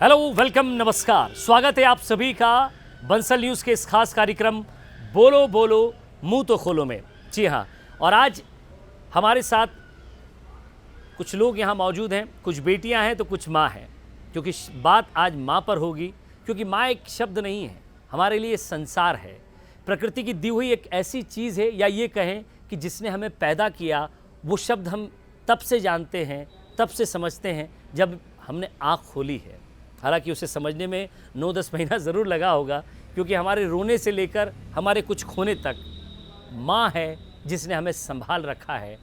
Hello, welcome, नमस्कार। स्वागत है आप सभी का बंसल न्यूज़ के इस खास कार्यक्रम बोलो बोलो मुंह तो खोलो में। जी हाँ, और आज हमारे साथ कुछ लोग यहाँ मौजूद हैं, कुछ बेटियाँ हैं तो कुछ माँ हैं, क्योंकि बात आज माँ पर होगी। क्योंकि माँ एक शब्द नहीं है, हमारे लिए संसार है, प्रकृति की दी हुई एक ऐसी चीज़ है, या ये कहें कि जिसने हमें पैदा किया। वो शब्द हम तब से जानते हैं, तब से समझते हैं जब हमने आँख खोली है। हालांकि उसे समझने में 9-10 महीना ज़रूर लगा होगा, क्योंकि हमारे रोने से लेकर हमारे कुछ खोने तक माँ है जिसने हमें संभाल रखा है,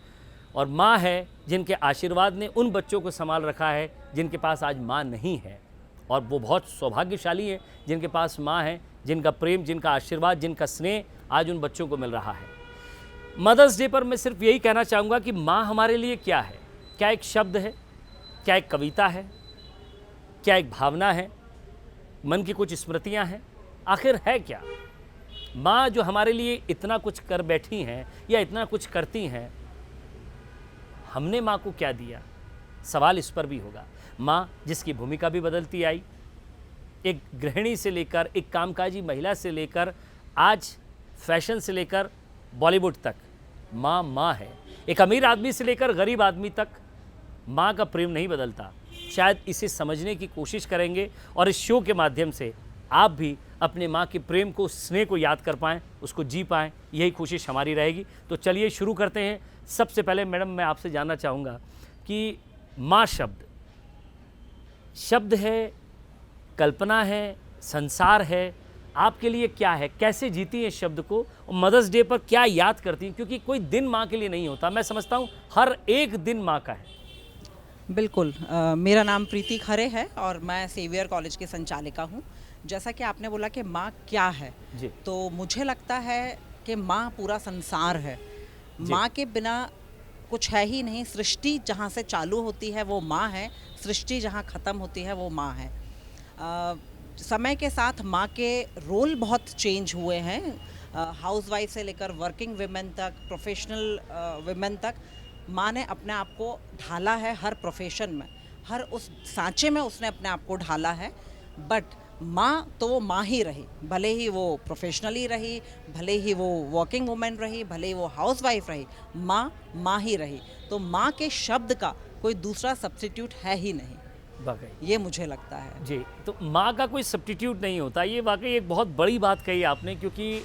और माँ है जिनके आशीर्वाद ने उन बच्चों को संभाल रखा है जिनके पास आज माँ नहीं है। और वो बहुत सौभाग्यशाली हैं जिनके पास माँ है, जिनका प्रेम, जिनका आशीर्वाद, जिनका स्नेह आज उन बच्चों को मिल रहा है। मदर्स डे पर मैं सिर्फ यही कहना चाहूँगा कि माँ हमारे लिए क्या है। क्या एक शब्द है? क्या एक कविता है? क्या एक भावना है? मन की कुछ स्मृतियां हैं? आखिर है क्या माँ, जो हमारे लिए इतना कुछ कर बैठी हैं या इतना कुछ करती हैं? हमने माँ को क्या दिया? सवाल इस पर भी होगा। माँ जिसकी भूमिका भी बदलती आई, एक गृहिणी से लेकर, एक कामकाजी महिला से लेकर, आज फैशन से लेकर बॉलीवुड तक माँ माँ है। एक अमीर आदमी से लेकर गरीब आदमी तक माँ का प्रेम नहीं बदलता। शायद इसे समझने की कोशिश करेंगे और इस शो के माध्यम से आप भी अपने माँ के प्रेम को, स्नेह को याद कर पाएँ, उसको जी पाएँ, यही कोशिश हमारी रहेगी। तो चलिए शुरू करते हैं। सबसे पहले मैडम, मैं आपसे जानना चाहूँगा कि माँ शब्द है, कल्पना है, संसार है, आपके लिए क्या है? कैसे जीती हैं इस शब्द को? और मदर्स डे पर क्या याद करती हैं? क्योंकि कोई दिन माँ के लिए नहीं होता, मैं समझता हूँ हर एक दिन माँ का है। बिल्कुल। मेरा नाम प्रीति खरे है और मैं सेवियर कॉलेज की संचालिका हूँ। जैसा कि आपने बोला कि माँ क्या है, जी। तो मुझे लगता है कि माँ पूरा संसार है। माँ के बिना कुछ है ही नहीं। सृष्टि जहाँ से चालू होती है वो माँ है, सृष्टि जहाँ ख़त्म होती है वो माँ है। समय के साथ माँ के रोल बहुत चेंज हुए हैं। हाउसवाइफ से लेकर वर्किंग वुमेन तक, प्रोफेशनल वुमेन तक माँ ने अपने आप को ढाला है। हर प्रोफेशन में, हर उस सांचे में उसने अपने आप को ढाला है। बट माँ तो वो माँ ही रही, भले ही वो प्रोफेशनली रही, भले ही वो वर्किंग वुमेन रही, भले ही वो हाउसवाइफ रही, माँ माँ ही रही। तो माँ के शब्द का कोई दूसरा सब्स्टिट्यूट है ही नहीं। वाकई ये मुझे लगता है जी। तो माँ का कोई सब्स्टिट्यूट नहीं होता, ये वाकई एक बहुत बड़ी बात कही आपने, क्योंकि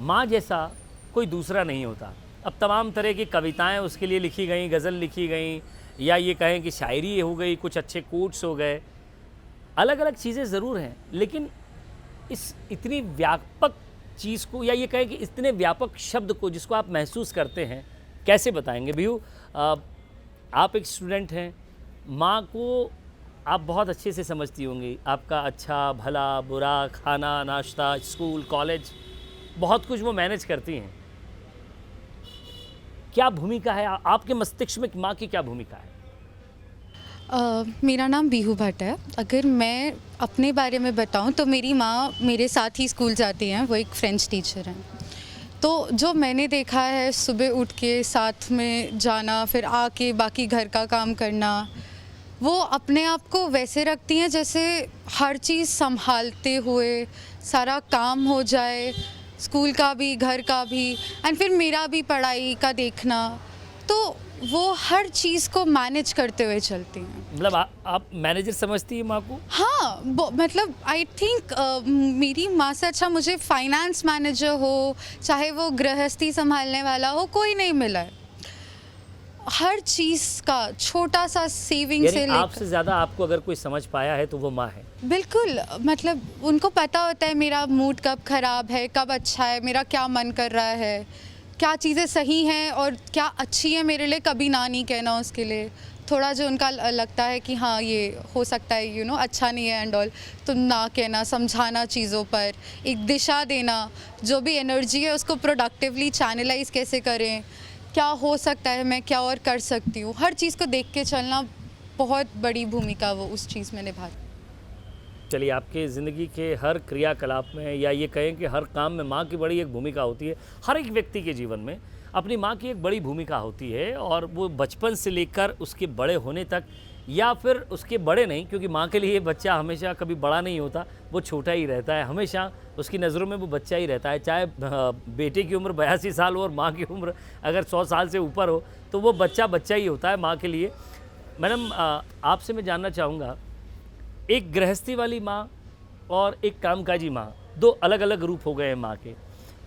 माँ जैसा कोई दूसरा नहीं होता। अब तमाम तरह की कविताएं उसके लिए लिखी गई, गज़ल लिखी गई, या ये कहें कि शायरी हो गई, कुछ अच्छे कोट्स हो गए, अलग अलग चीज़ें ज़रूर हैं, लेकिन इस इतनी व्यापक चीज़ को, या ये कहें कि इतने व्यापक शब्द को जिसको आप महसूस करते हैं, कैसे बताएंगे? भैयू, आप एक स्टूडेंट हैं, माँ को आप बहुत अच्छे से समझती होंगी। आपका अच्छा भला बुरा, खाना नाश्ता, स्कूल कॉलेज, बहुत कुछ वो मैनेज करती हैं। क्या भूमिका है आपके मस्तिष्क में? माँ की क्या भूमिका है? मेरा नाम बीहू भट्ट है। अगर मैं अपने बारे में बताऊं तो मेरी माँ मेरे साथ ही स्कूल जाती हैं, वो एक फ्रेंच टीचर हैं। तो जो मैंने देखा है, सुबह उठ के साथ में जाना, फिर आके बाकी घर का काम करना, वो अपने आप को वैसे रखती हैं जैसे हर चीज़ संभालते हुए सारा काम हो जाए, स्कूल का भी, घर का भी, एंड फिर मेरा भी पढ़ाई का देखना। तो वो हर चीज़ को मैनेज करते हुए चलती हैं। मतलब आप मैनेजर समझती हैं माँ को? हाँ, मतलब आई थिंक मेरी माँ से अच्छा मुझे फाइनेंस मैनेजर हो, चाहे वो गृहस्थी संभालने वाला हो, कोई नहीं मिला है। हर चीज़ का छोटा सा सेविंग से लेकर, आपसे ज़्यादा आपको अगर कोई समझ पाया है तो वो माँ है। बिल्कुल। मतलब उनको पता होता है मेरा मूड कब ख़राब है, कब अच्छा है, मेरा क्या मन कर रहा है, क्या चीज़ें सही हैं और क्या अच्छी है मेरे लिए, कभी ना नहीं कहना उसके लिए। थोड़ा जो उनका लगता है कि हाँ ये हो सकता है अच्छा नहीं है एंड ऑल, तो ना कहना, समझाना चीज़ों पर, एक दिशा देना, जो भी एनर्जी है उसको प्रोडक्टिवली चैनलाइज कैसे करें, क्या हो सकता है, मैं क्या और कर सकती हूँ, हर चीज़ को देख के चलना, बहुत बड़ी भूमिका वो उस चीज़ में निभाती। चलिए, आपके ज़िंदगी के हर क्रियाकलाप में, या ये कहें कि हर काम में माँ की बड़ी एक भूमिका होती है। हर एक व्यक्ति के जीवन में अपनी माँ की एक बड़ी भूमिका होती है, और वो बचपन से लेकर उसके बड़े होने तक या फिर उसके बड़े नहीं, क्योंकि माँ के लिए बच्चा हमेशा कभी बड़ा नहीं होता, वो छोटा ही रहता है, हमेशा उसकी नज़रों में वो बच्चा ही रहता है। चाहे बेटे की उम्र 82 साल हो और माँ की उम्र अगर 100 साल से ऊपर हो, तो वो बच्चा बच्चा ही होता है माँ के लिए। मैडम, आपसे मैं जानना चाहूँगा, एक गृहस्थी वाली माँ और एक कामकाजी माँ, दो अलग अलग रूप हो गए हैं माँ के।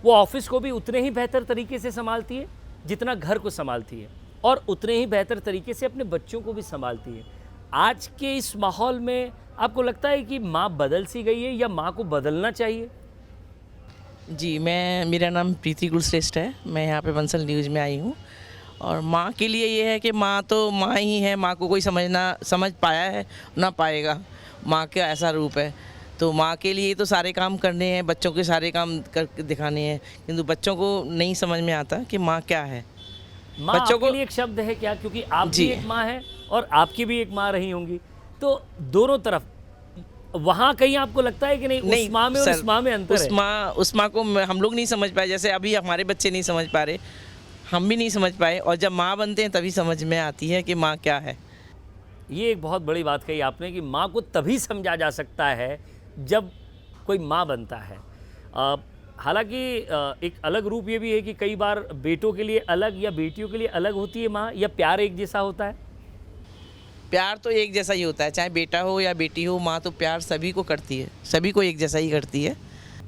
वो ऑफिस को भी उतने ही बेहतर तरीके से संभालती है जितना घर को संभालती है, और उतने ही बेहतर तरीके से अपने बच्चों को भी संभालती है। आज के इस माहौल में आपको लगता है कि माँ बदल सी गई है या माँ को बदलना चाहिए? जी, मेरा नाम प्रीति कुलश्रेष्ठ है। मैं यहाँ पे बंसल न्यूज़ में आई हूँ। और माँ के लिए ये है कि माँ तो माँ ही है, माँ को कोई समझ पाया है ना पाएगा। माँ का ऐसा रूप है, तो माँ के लिए तो सारे काम करने हैं, बच्चों के सारे काम करके दिखाने हैं, किंतु बच्चों को नहीं समझ में आता कि माँ क्या है। माँ बच्चों आपके लिए एक शब्द है क्या? क्योंकि आप भी जी। एक माँ है और आपकी भी एक माँ रही होंगी, तो दोनों तरफ वहाँ कहीं आपको लगता है कि नहीं उस माँ में और सर, इस माँ में अंतर है? उस माँ को हम लोग नहीं समझ पाए, जैसे अभी हमारे बच्चे नहीं समझ पा रहे, हम भी नहीं समझ पाए, और जब माँ बनते हैं तभी समझ में आती है कि माँ क्या है। ये एक बहुत बड़ी बात कही आपने कि माँ को तभी समझा जा सकता है जब कोई माँ बनता है। हालांकि एक अलग रूप ये भी है कि कई बार बेटों के लिए अलग या बेटियों के लिए अलग होती है माँ, या प्यार एक जैसा होता है? प्यार तो एक जैसा ही होता है, चाहे बेटा हो या बेटी हो, माँ तो प्यार सभी को करती है, सभी को एक जैसा ही करती है।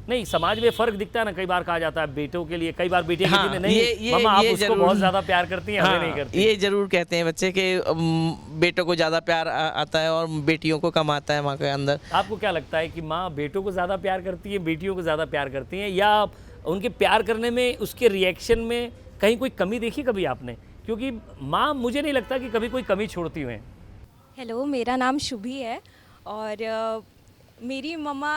नहीं, समाज में फ़र्क दिखता है ना, कई बार कहा जाता है बेटों के लिए, कई बार बेटियां हाँ, कहती हैं नहीं मामा आप उसको बहुत ज़्यादा प्यार करती हैं, हमें नहीं करती। ये जरूर कहते हैं बच्चे कि बेटों को ज़्यादा प्यार आता है और बेटियों को कम आता है माँ के अंदर। आपको क्या लगता है कि माँ बेटों को ज़्यादा प्यार करती है, बेटियों को ज़्यादा प्यार करती हैं, या उनके प्यार करने में, उसके रिएक्शन में कहीं कोई कमी देखी कभी आपने? क्योंकि माँ मुझे नहीं लगता कि कभी कोई कमी छोड़ती हुए। हेलो, मेरा नाम शुभी है और मेरी मम्मा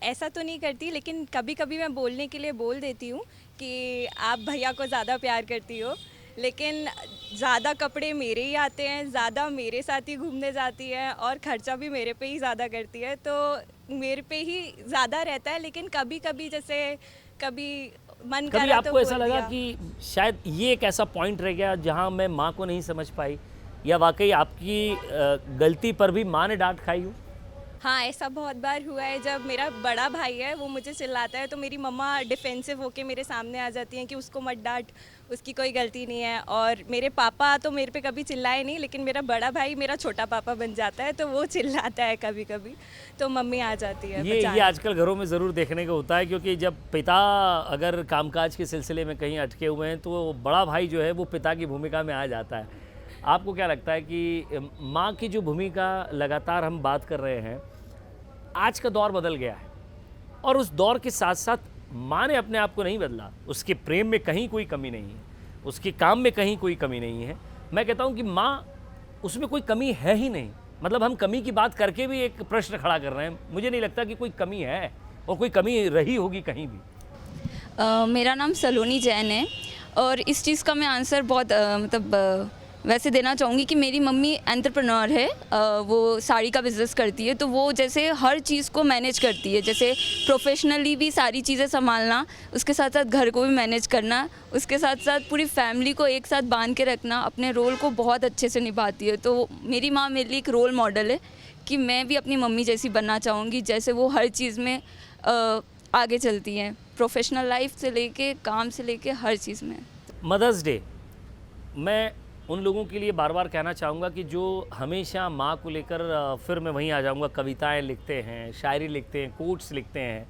ऐसा तो नहीं करती, लेकिन कभी कभी मैं बोलने के लिए बोल देती हूँ कि आप भैया को ज़्यादा प्यार करती हो, लेकिन ज़्यादा कपड़े मेरे ही आते हैं, ज़्यादा मेरे साथ ही घूमने जाती है और ख़र्चा भी मेरे पे ही ज़्यादा करती है, तो मेरे पे ही ज़्यादा रहता है। लेकिन कभी कभी जैसे कभी मन कभी करा आपको तो ऐसा बोल लगा दिया। कि शायद ये एक ऐसा पॉइंट रह गया जहाँ मैं माँ को नहीं समझ पाई, या वाकई आपकी गलती पर भी माँ ने डांट खाई हो? हाँ, ऐसा बहुत बार हुआ है। जब मेरा बड़ा भाई है वो मुझे चिल्लाता है तो मेरी मम्मा डिफेंसिव होके मेरे सामने आ जाती हैं कि उसको मत डांट, उसकी कोई गलती नहीं है। और मेरे पापा तो मेरे पे कभी चिल्लाए नहीं, लेकिन मेरा बड़ा भाई मेरा छोटा पापा बन जाता है, तो वो चिल्लाता है कभी कभी, तो मम्मी आ जाती है ये बचाने। आजकल घरों में ज़रूर देखने को होता है, क्योंकि जब पिता अगर कामकाज के सिलसिले में कहीं अटके हुए हैं तो बड़ा भाई जो है वो पिता की भूमिका में आ जाता है। आपको क्या लगता है कि माँ की जो भूमिका लगातार हम बात कर रहे हैं, आज का दौर बदल गया है और उस दौर के साथ साथ माँ ने अपने आप को नहीं बदला, उसके प्रेम में कहीं कोई कमी नहीं है, उसके काम में कहीं कोई कमी नहीं है। मैं कहता हूँ कि माँ उसमें कोई कमी है ही नहीं। मतलब हम कमी की बात करके भी एक प्रश्न खड़ा कर रहे हैं, मुझे नहीं लगता कि कोई कमी है और कोई कमी रही होगी कहीं भी। मेरा नाम सलोनी जैन है और इस चीज़ का मैं आंसर बहुत वैसे देना चाहूँगी कि मेरी मम्मी एंटरप्रेन्योर है। वो साड़ी का बिज़नेस करती है, तो वो जैसे हर चीज़ को मैनेज करती है, जैसे प्रोफेशनली भी सारी चीज़ें संभालना, उसके साथ साथ घर को भी मैनेज करना, उसके साथ साथ पूरी फैमिली को एक साथ बांध के रखना, अपने रोल को बहुत अच्छे से निभाती है। तो मेरी माँ मेरे लिए एक रोल मॉडल है कि मैं भी अपनी मम्मी जैसी बनना चाहूँगी, जैसे वो हर चीज़ में आगे चलती हैं, प्रोफेशनल लाइफ से लेके काम से लेके हर चीज़ में। मदर्स डे, मैं उन लोगों के लिए बार बार कहना चाहूँगा कि जो हमेशा माँ को लेकर, फिर मैं वहीं आ जाऊँगा, कविताएं लिखते हैं, शायरी लिखते हैं, कोट्स लिखते हैं,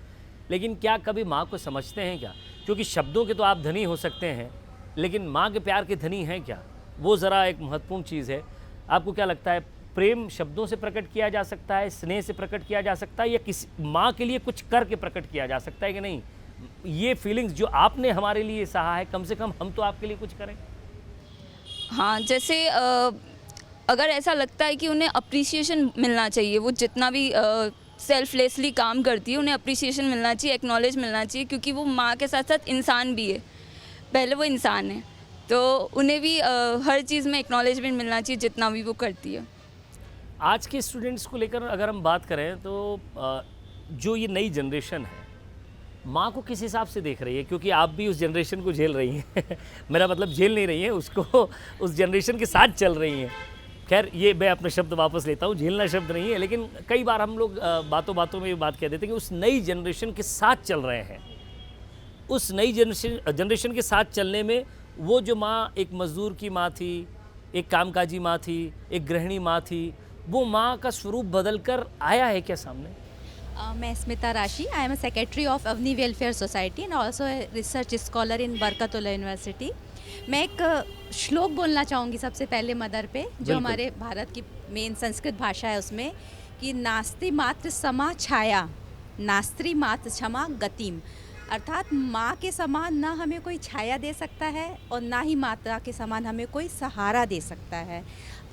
लेकिन क्या कभी माँ को समझते हैं क्या? क्योंकि शब्दों के तो आप धनी हो सकते हैं, लेकिन माँ के प्यार के धनी हैं क्या? वो ज़रा एक महत्वपूर्ण चीज़ है। आपको क्या लगता है, प्रेम शब्दों से प्रकट किया जा सकता है, स्नेह से प्रकट किया जा सकता है, या किसी माँ के लिए कुछ करके प्रकट किया जा सकता है कि नहीं? ये फीलिंग्स जो आपने हमारे लिए सहा है, कम से कम हम तो आपके लिए कुछ करें। हाँ, जैसे अगर ऐसा लगता है कि उन्हें अप्रिसिएशन मिलना चाहिए, वो जितना भी सेल्फलेसली काम करती है उन्हें अप्रिसिएशन मिलना चाहिए, एक्नॉलेज मिलना चाहिए, क्योंकि वो माँ के साथ साथ इंसान भी है, पहले वो इंसान है, तो उन्हें भी हर चीज़ में एक्नॉलेजमेंट मिलना चाहिए जितना भी वो करती है। आज के स्टूडेंट्स को लेकर अगर हम बात करें तो जो ये नई जनरेशन है, माँ को किस हिसाब से देख रही है? क्योंकि आप भी उस जनरेशन को झेल रही हैं मेरा मतलब झेल नहीं रही हैं उसको, उस जनरेशन के साथ चल रही हैं, खैर ये मैं अपने शब्द वापस लेता हूँ, झेलना शब्द नहीं है, लेकिन कई बार हम लोग बातों बातों में ये बात कह देते हैं कि उस नई जनरेशन के साथ चल रहे हैं। उस नई जनरेशन के साथ चलने में वो जो माँ एक मज़दूर की माँ थी, एक कामकाजी माँ थी, एक गृहिणी माँ थी, वो माँ का स्वरूप बदल कर आया है क्या सामने? मैं Smita Rashi, I am a secretary of Avani welfare society and also research scholar in Barkatullah university. मैं एक श्लोक बोलना चाहूँगी सबसे पहले मदर पे, जो हमारे भारत की मेन संस्कृत भाषा है, उसमें कि नास्ति मात्र समा छाया, नास्त्री मात्र क्षमा गतिम। अर्थात माँ के समान ना हमें कोई छाया दे सकता है और ना ही माता के समान हमें कोई सहारा दे सकता है।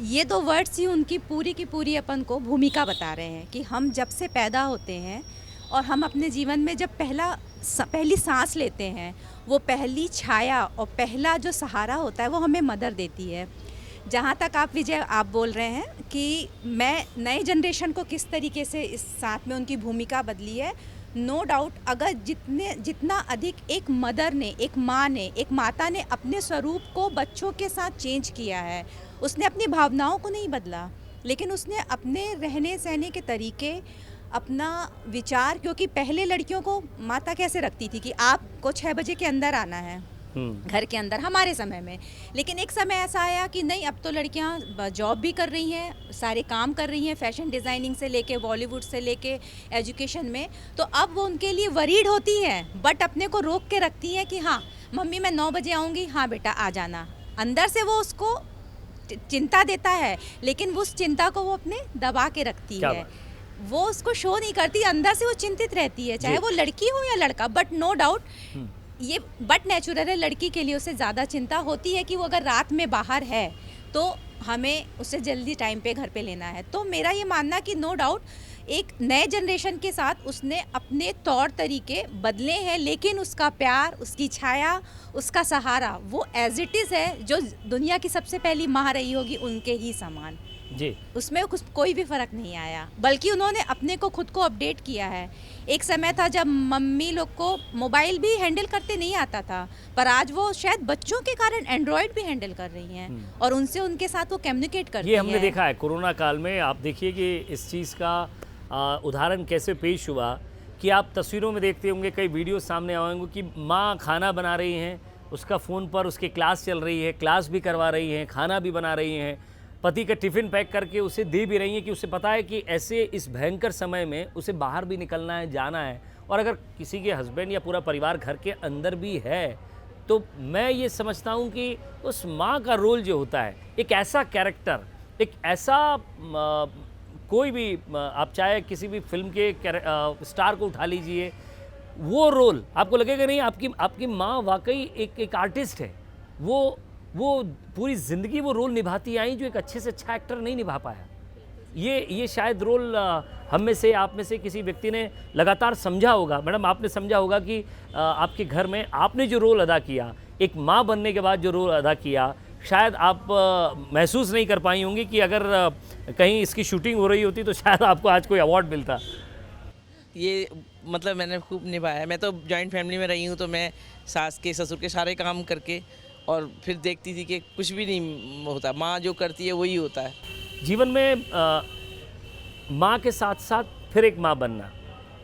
ये दो वर्ड्स ही उनकी पूरी की पूरी अपन को भूमिका बता रहे हैं कि हम जब से पैदा होते हैं और हम अपने जीवन में जब पहली सांस लेते हैं, वो पहली छाया और पहला जो सहारा होता है वो हमें मदर देती है। जहाँ तक आप विजय आप बोल रहे हैं कि मैं नए जनरेशन को किस तरीके से इस साथ में उनकी भूमिका बदली है, नो डाउट अगर जितना अधिक एक मदर ने, एक माँ ने, एक माता ने अपने स्वरूप को बच्चों के साथ चेंज किया है, उसने अपनी भावनाओं को नहीं बदला, लेकिन उसने अपने रहने सहने के तरीके, अपना विचार, क्योंकि पहले लड़कियों को माता कैसे रखती थी कि आपको 6 बजे के अंदर आना है घर के अंदर, हमारे समय में। लेकिन एक समय ऐसा आया कि नहीं, अब तो लड़कियां जॉब भी कर रही हैं, सारे काम कर रही हैं, फैशन डिज़ाइनिंग से लेके बॉलीवुड से लेके एजुकेशन में, तो अब वो उनके लिए वरीड होती हैं, बट अपने को रोक के रखती हैं कि हाँ मम्मी मैं 9 बजे आऊँगी, हाँ बेटा आ जाना। अंदर से वो उसको चिंता देता है, लेकिन वो उस चिंता को वो अपने दबा के रखती है, वो उसको शो नहीं करती, अंदर से वो चिंतित रहती है, चाहे वो लड़की हो या लड़का। बट नो डाउट ये बट नेचुरल है, लड़की के लिए उससे ज़्यादा चिंता होती है कि वो अगर रात में बाहर है तो हमें उससे जल्दी टाइम पे घर पे लेना है। तो मेरा ये मानना कि नो डाउट एक नए जनरेशन के साथ उसने अपने तौर तरीके बदले हैं, लेकिन उसका प्यार, उसकी छाया, उसका सहारा वो एज इट इज़ है, जो दुनिया की सबसे पहली माँ रही होगी उनके ही समान जी। उसमें कोई भी फ़र्क नहीं आया, बल्कि उन्होंने अपने को खुद को अपडेट किया है। एक समय था जब मम्मी लोग को मोबाइल भी हैंडल करते नहीं आता था, पर आज वो शायद बच्चों के कारण एंड्रॉयड भी हैंडल कर रही हैं और उनसे उनके साथ वो कम्युनिकेट करती हैं। ये हमने देखा है कोरोना काल में। आप देखिए कि इस चीज़ का उदाहरण कैसे पेश हुआ कि आप तस्वीरों में देखते होंगे, कई वीडियो सामने आएंगे कि माँ खाना बना रही हैं, उसका फ़ोन पर उसकी क्लास चल रही है, क्लास भी करवा रही हैं, खाना भी बना रही हैं, पति का टिफ़िन पैक करके उसे दे भी रही हैं कि उसे पता है कि ऐसे इस भयंकर समय में उसे बाहर भी निकलना है, जाना है, और अगर किसी के हस्बैंड या पूरा परिवार घर के अंदर भी है तो मैं ये समझता हूँ कि उस माँ का रोल जो होता है, एक ऐसा कैरेक्टर, एक ऐसा कोई भी आप चाहे किसी भी फिल्म के स्टार को उठा लीजिए, वो रोल आपको लगेगा नहीं, आपकी माँ वाकई एक आर्टिस्ट है। वो पूरी ज़िंदगी वो रोल निभाती आई जो एक अच्छे से अच्छा एक्टर नहीं निभा पाया। ये शायद रोल हम में से, आप में से किसी व्यक्ति ने लगातार समझा होगा। मैडम आपने समझा होगा कि आपके घर में आपने जो रोल अदा किया, एक माँ बनने के बाद जो रोल अदा किया, शायद आप महसूस नहीं कर पाई होंगी कि अगर कहीं इसकी शूटिंग हो रही होती तो शायद आपको आज कोई अवार्ड मिलता। ये मतलब मैंने खूब निभाया है। मैं तो जॉइंट फैमिली में रही हूँ, तो मैं सास के ससुर के सारे काम करके और फिर देखती थी कि कुछ भी नहीं होता, माँ जो करती है वही होता है। जीवन में माँ के साथ साथ फिर एक माँ बनना,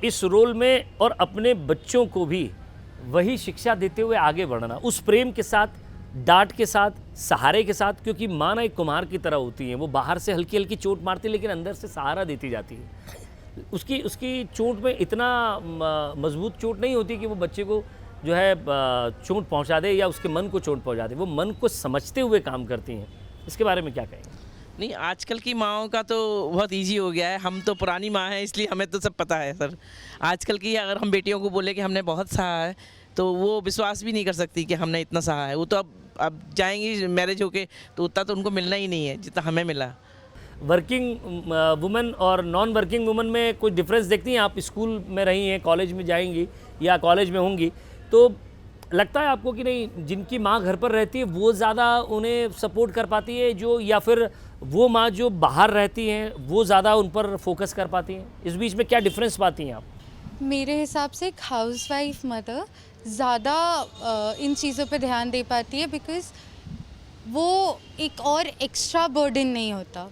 इस रोल में, और अपने बच्चों को भी वही शिक्षा देते हुए आगे बढ़ना, उस प्रेम के साथ, डांट के साथ, सहारे के साथ, क्योंकि माँ ना एक कुम्हार की तरह होती है, वो बाहर से हल्की हल्की चोट मारती है लेकिन अंदर से सहारा देती जाती है। उसकी चोट में इतना मजबूत चोट नहीं होती कि वो बच्चे को जो है चोट पहुंचा दे या उसके मन को चोट पहुंचा दे, वो मन को समझते हुए काम करती हैं। इसके बारे में क्या कहेंगे? नहीं, आजकल की माँओं का तो बहुत इजी हो गया है। हम तो पुरानी माँ हैं, इसलिए हमें तो सब पता है सर। आजकल की अगर हम बेटियों को बोले कि हमने बहुत सहा है तो वो विश्वास भी नहीं कर सकती कि हमने इतना सहा है। वो तो अब जाएंगी मैरिज होके तो उतना तो उनको मिलना ही नहीं है जितना हमें मिला। वर्किंग वुमेन और नॉन वर्किंग वुमेन में कुछ डिफरेंस देखती हैं? आप स्कूल में रही हैं, कॉलेज में जाएंगी या कॉलेज में होंगी, तो लगता है आपको कि नहीं जिनकी माँ घर पर रहती है वो ज़्यादा उन्हें सपोर्ट कर पाती है, जो, या फिर वो माँ जो बाहर रहती हैं वो ज़्यादा उन पर फोकस कर पाती हैं? इस बीच में क्या डिफरेंस पाती हैं आप? मेरे हिसाब से एक हाउसवाइफ मदर ज़्यादा इन चीज़ों पे ध्यान दे पाती है, बिकॉज़ वो एक और एक्स्ट्रा बर्डन नहीं होता।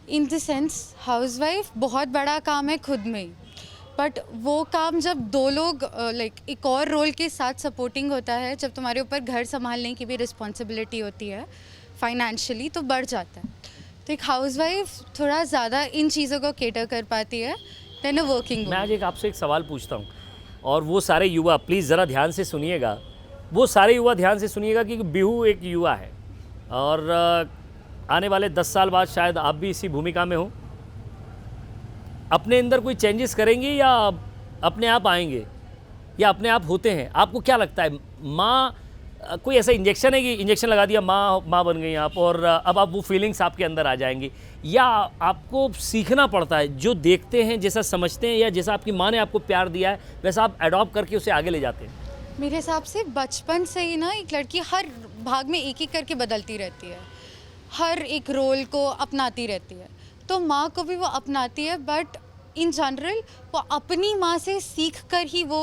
इन द सेंस हाउसवाइफ बहुत बड़ा काम है खुद में ही, बट वो काम जब दो लोग लाइक एक और रोल के साथ सपोर्टिंग होता है, जब तुम्हारे ऊपर घर संभालने की भी रिस्पॉन्सिबिलिटी होती है फाइनेंशियली, तो बढ़ जाता है। तो एक हाउसवाइफ थोड़ा ज़्यादा इन चीज़ों को केटर कर पाती है देन अ वर्किंग। मैं आज आपसे एक सवाल पूछता हूँ, और वो सारे युवा प्लीज़ ज़रा ध्यान से सुनिएगा, वो सारे युवा ध्यान से सुनिएगा कि बिहू एक युवा है और आने वाले 10 साल बाद शायद आप भी इसी भूमिका में हो। अपने अंदर कोई चेंजेस करेंगे या अपने आप आएंगे या अपने आप होते हैं? आपको क्या लगता है, माँ कोई ऐसा इंजेक्शन है कि इंजेक्शन लगा दिया माँ बन गई आप और अब आप वो फीलिंग्स आपके अंदर आ जाएंगी, या आपको सीखना पड़ता है, जो देखते हैं जैसा समझते हैं या जैसा आपकी माँ ने आपको प्यार दिया है वैसा आप अडॉप्ट करके उसे आगे ले जाते हैं? मेरे हिसाब से बचपन से ही ना एक लड़की हर भाग में एक एक करके बदलती रहती है, हर एक रोल को अपनाती रहती है। तो माँ को भी वो अपनाती है, बट इन जनरल वो अपनी माँ से सीख कर ही वो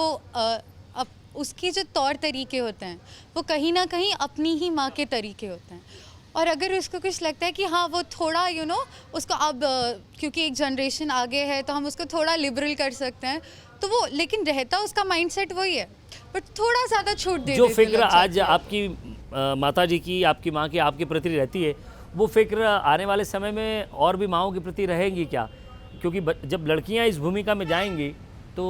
उसके जो तौर तरीके होते हैं वो कहीं ना कहीं अपनी ही माँ के तरीके होते हैं। और अगर उसको कुछ लगता है कि हाँ वो थोड़ा उसको अब क्योंकि एक जनरेशन आगे है तो हम उसको थोड़ा लिबरल कर सकते हैं, तो वो लेकिन रहता उसका माइंडसेट वही है, बट थोड़ा ज़्यादा छूट दे जो देती फिक्र लग आज जाती है। आपकी माता जी की, आपकी माँ की आपके प्रति रहती है, वो फिक्र आने वाले समय में और भी माँओं के प्रति रहेंगी क्या? क्योंकि जब लड़कियाँ इस भूमिका में जाएंगी तो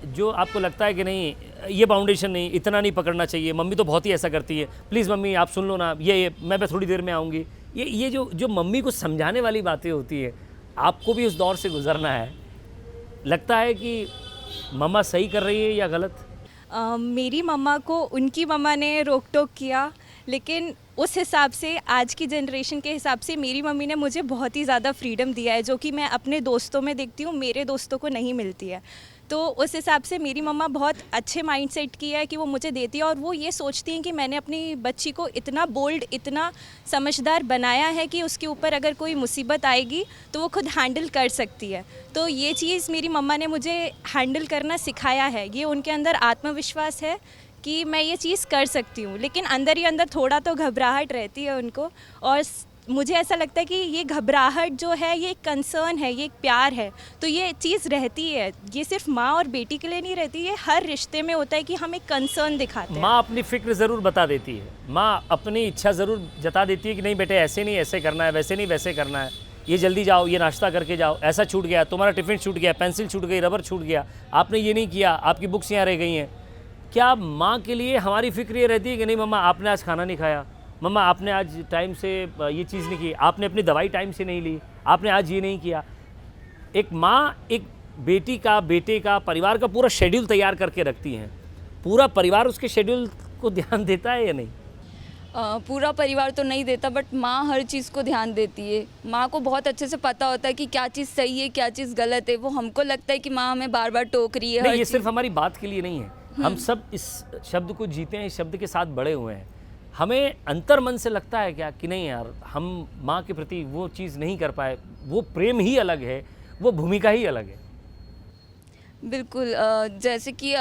जो आपको लगता है कि नहीं ये बाउंडेशन नहीं, इतना नहीं पकड़ना चाहिए, मम्मी तो बहुत ही ऐसा करती है, प्लीज़ मम्मी आप सुन लो ना, ये मैं थोड़ी देर में आऊँगी, ये जो मम्मी को समझाने वाली बातें होती है, आपको भी उस दौर से गुजरना है। लगता है कि मम्मा सही कर रही है या गलत? मेरी मम्मा को उनकी मम्मा ने रोक टोक किया, लेकिन उस हिसाब से आज की जनरेशन के हिसाब से मेरी मम्मी ने मुझे बहुत ही ज़्यादा फ्रीडम दिया है, जो कि मैं अपने दोस्तों में देखती हूँ, मेरे दोस्तों को नहीं मिलती है। तो उस हिसाब से मेरी मम्मा बहुत अच्छे माइंडसेट की है कि वो मुझे देती है, और वो ये सोचती हैं कि मैंने अपनी बच्ची को इतना बोल्ड, इतना समझदार बनाया है कि उसके ऊपर अगर कोई मुसीबत आएगी तो वो खुद हैंडल कर सकती है। तो ये चीज़ मेरी मम्मा ने मुझे हैंडल करना सिखाया है, ये उनके अंदर आत्मविश्वास है कि मैं ये चीज़ कर सकती हूँ। लेकिन अंदर ही अंदर थोड़ा तो घबराहट रहती है उनको, और मुझे ऐसा लगता है कि ये घबराहट जो है ये एक कंसर्न है, ये एक प्यार है, तो ये चीज़ रहती है। ये सिर्फ माँ और बेटी के लिए नहीं रहती, ये हर रिश्ते में होता है कि हम एक कंसर्न दिखाते हैं। माँ अपनी फिक्र ज़रूर बता देती है, माँ अपनी इच्छा ज़रूर जता देती है कि नहीं बेटे ऐसे नहीं ऐसे करना है, वैसे नहीं वैसे करना है, ये जल्दी जाओ, ये नाश्ता करके जाओ, ऐसा छूट गया, तुम्हारा टिफ़िन छूट गया, पेंसिल छूट गई, रबर छूट गया, आपने ये नहीं किया, आपकी बुक्स यहाँ रह गई हैं। क्या माँ के लिए हमारी फिक्र ये रहती है कि नहीं मम्मा आपने आज खाना नहीं खाया, मम्मा आपने आज टाइम से ये चीज़ नहीं की, आपने अपनी दवाई टाइम से नहीं ली, आपने आज ये नहीं किया? एक माँ एक बेटी का, बेटे का, परिवार का पूरा शेड्यूल तैयार करके रखती हैं, पूरा परिवार उसके शेड्यूल को ध्यान देता है या नहीं? पूरा परिवार तो नहीं देता, बट माँ हर चीज़ को ध्यान देती है। माँ को बहुत अच्छे से पता होता है कि क्या चीज़ सही है, क्या चीज़ गलत है। वो हमको लगता है कि माँ हमें बार बार टोक रही है। नहीं, ये सिर्फ हमारी बात के लिए नहीं है, हम सब इस शब्द को जीते हैं, इस शब्द के साथ बड़े हुए हैं। हमें अंतर मन से लगता है क्या कि नहीं यार, हम माँ के प्रति वो चीज़ नहीं कर पाए, वो प्रेम ही अलग है, वो भूमिका ही अलग है। बिल्कुल, जैसे कि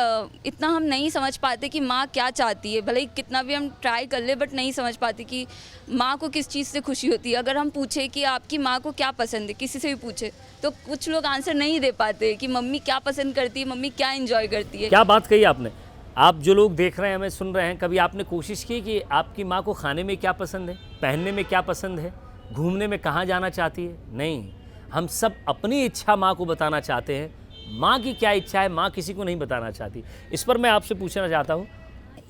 इतना हम नहीं समझ पाते कि माँ क्या चाहती है। भले ही कितना भी हम ट्राई कर ले, बट नहीं समझ पाते कि माँ को किस चीज़ से खुशी होती है। अगर हम पूछे कि आपकी माँ को क्या पसंद है, किसी से भी पूछे, तो कुछ लोग आंसर नहीं दे पाते कि मम्मी क्या पसंद करती है, मम्मी क्या एंजॉय करती है। क्या बात कही आपने। आप जो लोग देख रहे हैं, हमें सुन रहे हैं, कभी आपने कोशिश की कि आपकी माँ को खाने में क्या पसंद है, पहनने में क्या पसंद है, घूमने में कहाँ जाना चाहती है? नहीं, हम सब अपनी इच्छा माँ को बताना चाहते हैं। माँ की क्या इच्छा है, माँ किसी को नहीं बताना चाहती। इस पर मैं आपसे पूछना चाहता हूँ।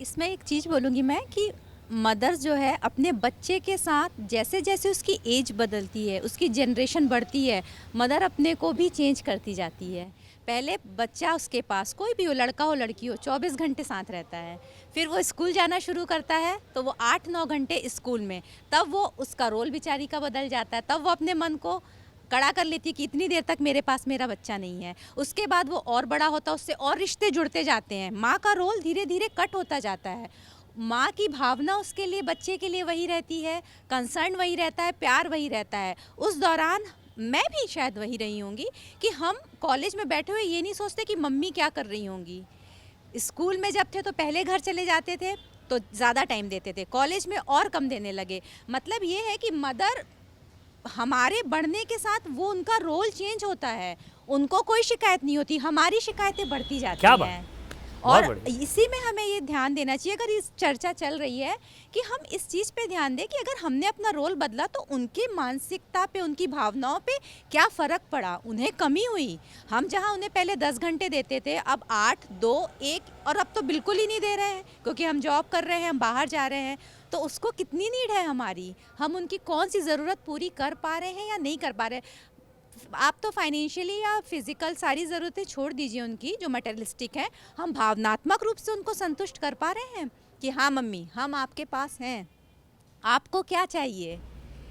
इसमें एक चीज़ बोलूँगी मैं कि मदर जो है अपने बच्चे के साथ जैसे जैसे उसकी एज बदलती है, उसकी जनरेशन बढ़ती है, मदर अपने को भी चेंज करती जाती है। पहले बच्चा उसके पास, कोई भी हो, लड़का हो लड़की हो, 24 घंटे साथ रहता है। फिर वो स्कूल जाना शुरू करता है तो वो 8-9 घंटे स्कूल में, तब वो उसका रोल बेचारी का बदल जाता है। तब वो अपने मन को कड़ा कर लेती है कि इतनी देर तक मेरे पास मेरा बच्चा नहीं है। उसके बाद वो और बड़ा होता है, उससे और रिश्ते जुड़ते जाते हैं, माँ का रोल धीरे धीरे कट होता जाता है। माँ की भावना उसके लिए, बच्चे के लिए वही रहती है, कंसर्न वही रहता है, प्यार वही रहता है। उस दौरान मैं भी शायद वही रही होंगी कि हम कॉलेज में बैठे हुए ये नहीं सोचते कि मम्मी क्या कर रही होंगी। स्कूल में जब थे तो पहले घर चले जाते थे तो ज़्यादा टाइम देते थे, कॉलेज में और कम देने लगे। मतलब ये है कि मदर हमारे बढ़ने के साथ वो उनका रोल चेंज होता है, उनको कोई शिकायत नहीं होती, हमारी शिकायतें बढ़ती जाती क्या बात? हैं। बहुत और बढ़िया। इसी में हमें ये ध्यान देना चाहिए, अगर इस चर्चा चल रही है कि हम इस चीज़ पे ध्यान दें कि अगर हमने अपना रोल बदला तो उनकी मानसिकता पे, उनकी भावनाओं पे क्या फ़र्क पड़ा, उन्हें कमी हुई। हम जहाँ उन्हें पहले 10 घंटे देते थे, अब 8, 2, 1 और अब तो बिल्कुल ही नहीं दे रहे हैं, क्योंकि हम जॉब कर रहे हैं, हम बाहर जा रहे हैं। तो उसको कितनी नीड है हमारी, हम उनकी कौन सी ज़रूरत पूरी कर पा रहे हैं या नहीं कर पा रहे। आप तो फाइनेंशियली या फिजिकल सारी ज़रूरतें छोड़ दीजिए उनकी जो मटेरियलिस्टिक है, हम भावनात्मक रूप से उनको संतुष्ट कर पा रहे हैं कि हाँ मम्मी हम आपके पास हैं, आपको क्या चाहिए,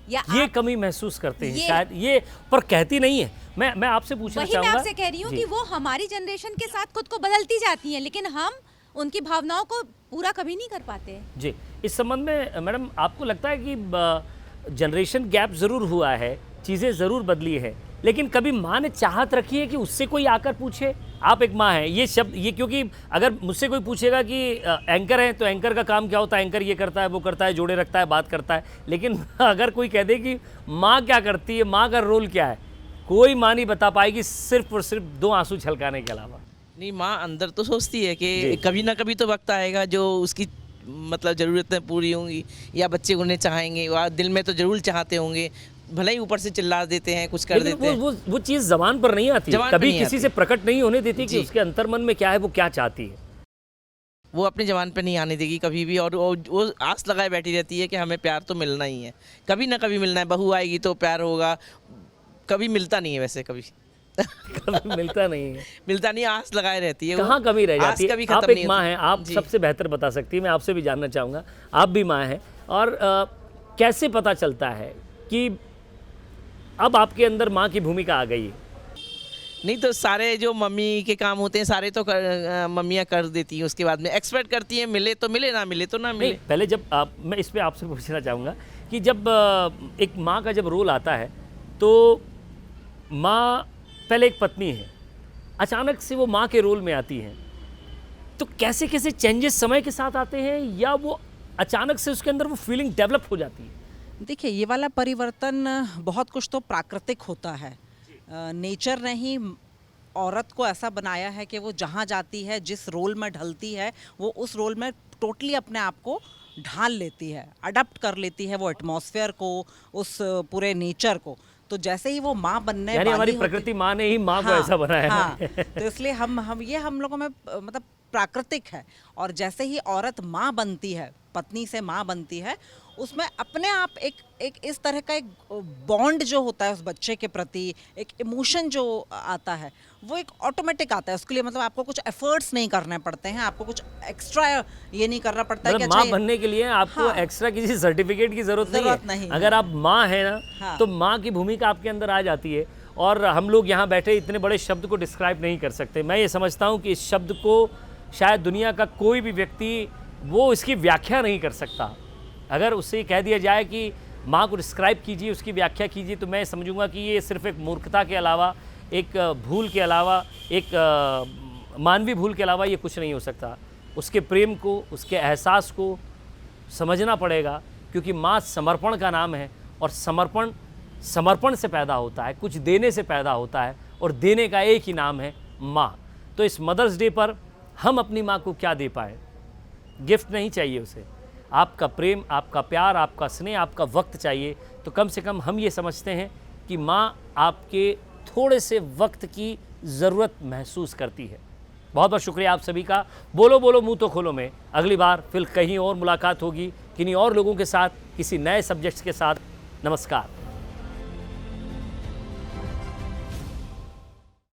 या ये आप, कमी महसूस करते हैं ये- शायद, ये पर कहती नहीं है। मैं आपसे पूछना वही मैं चाहूंगा। आपसे कह रही हूँ जी। कि वो हमारी जनरेशन के साथ खुद को बदलती जाती हैं, लेकिन हम उनकी भावनाओं को पूरा कभी नहीं कर पाते। जी, इस संबंध में मैडम आपको लगता है कि जनरेशन गैप ज़रूर हुआ है, चीज़ें ज़रूर बदली है, लेकिन कभी माँ ने चाहत रखी है कि उससे कोई आकर पूछे? आप एक माँ हैं, ये शब्द ये, क्योंकि अगर मुझसे कोई पूछेगा कि एंकर है तो एंकर का काम क्या होता है, एंकर ये करता है, वो करता है, जोड़े रखता है, बात करता है, लेकिन अगर कोई कह दे कि माँ क्या करती है, माँ का रोल क्या है, कोई माँ नहीं बता पाएगी, सिर्फ और सिर्फ 2 आंसू छलकाने के अलावा। नहीं, माँ अंदर तो सोचती है जी। कि कभी ना कभी तो वक्त आएगा जो उसकी मतलब ज़रूरतें पूरी होंगी, या बच्चे उन्हें चाहेंगे, वह दिल में तो ज़रूर चाहते होंगे, भले ही ऊपर से चिल्ला देते हैं, कुछ कर लेकिन देते हैं। वो चीज़ ज़बान पर नहीं आती, ज़बान पे कभी नहीं किसी आती। से प्रकट नहीं होने देती कि जी। उसके अंतर्मन में क्या है, वो क्या चाहती है। वो अपनी जवान पे नहीं आने देगी कभी भी, और वो आस लगाए बैठी रहती है कि हमें प्यार तो मिलना ही है, कभी ना कभी मिलना है, बहू आएगी तो प्यार होगा। कभी मिलता नहीं है वैसे, कभी कभी मिलता नहीं है। मिलता नहीं, आस लगाए रहती है वो। कहाँ कमी रह आस जाती है? कभी आप खत्म एक नहीं माँ होती। हैं, आप जी। सबसे बेहतर बता सकती हैं, मैं आपसे भी जानना चाहूँगा, आप भी माँ हैं, और कैसे पता चलता है कि अब आपके अंदर माँ की भूमिका आ गई है? नहीं तो सारे जो मम्मी के काम होते हैं सारे तो मम्मियाँ कर देती हैं, उसके बाद में एक्सपेक्ट करती हैं, मिले तो मिले, ना मिले तो ना नहीं, मिले। पहले जब मैं इस पे आपसे पूछना चाहूँगा कि जब एक माँ का जब रोल आता है, तो माँ पहले एक पत्नी है, अचानक से वो माँ के रोल में आती हैं, तो कैसे कैसे चेंजेस समय के साथ आते हैं, या वो अचानक से उसके अंदर वो फीलिंग डेवलप हो जाती है? देखिए, ये वाला परिवर्तन बहुत कुछ तो प्राकृतिक होता है। नेचर ने ही औरत को ऐसा बनाया है कि वो जहाँ जाती है, जिस रोल में ढलती है, वो उस रोल में टोटली अपने आप को ढाल लेती है, अडप्ट कर लेती है वो एटमॉस्फेयर को, उस पूरे नेचर को। तो जैसे ही वो माँ बनने यानी हमारी वाली होती- प्रकृति माँ ने ही माँ को हाँ, ऐसा बनाया हाँ, है। तो इसलिए हम ये हम लोगों में मतलब प्राकृतिक है। और जैसे ही औरत माँ बनती है, पत्नी से माँ बनती है, उसमें अपने आप एक इस तरह का एक बॉन्ड जो होता है उस बच्चे के प्रति, एक इमोशन जो आता है, वो एक ऑटोमेटिक आता है उसके लिए। मतलब आपको कुछ एफर्ट्स नहीं करने पड़ते हैं, आपको कुछ एक्स्ट्रा ये नहीं करना पड़ता है कि मतलब अच्छा माँ बनने के लिए आपको हाँ। एक्स्ट्रा किसी सर्टिफिकेट की जरूरत ज़रूरत नहीं नहीं है। है। अगर आप माँ हैं ना, हाँ। तो माँ की भूमिका आपके अंदर आ जाती है, और हम लोग यहाँ बैठे इतने बड़े शब्द को डिस्क्राइब नहीं कर सकते। मैं ये समझता हूँ कि इस शब्द को शायद दुनिया का कोई भी व्यक्ति वो इसकी व्याख्या नहीं कर सकता। अगर उससे कह दिया जाए कि माँ को डिस्क्राइब कीजिए, उसकी व्याख्या कीजिए, तो मैं समझूंगा कि ये सिर्फ एक मूर्खता के अलावा, एक भूल के अलावा, एक मानवीय भूल के अलावा ये कुछ नहीं हो सकता। उसके प्रेम को, उसके एहसास को समझना पड़ेगा, क्योंकि माँ समर्पण का नाम है, और समर्पण से पैदा होता है, कुछ देने से पैदा होता है, और देने का एक ही नाम है माँ। तो इस मदर्स डे पर हम अपनी माँ को क्या दे पाए? गिफ्ट नहीं चाहिए उसे, आपका प्रेम, आपका प्यार, आपका स्नेह, आपका वक्त चाहिए। तो कम से कम हम ये समझते हैं कि माँ आपके थोड़े से वक्त की ज़रूरत महसूस करती है। बहुत बहुत शुक्रिया आप सभी का। बोलो बोलो मुँह तो खोलो में अगली बार फिर कहीं और मुलाकात होगी, किन्हीं और लोगों के साथ, किसी नए सब्जेक्ट्स के साथ। नमस्कार।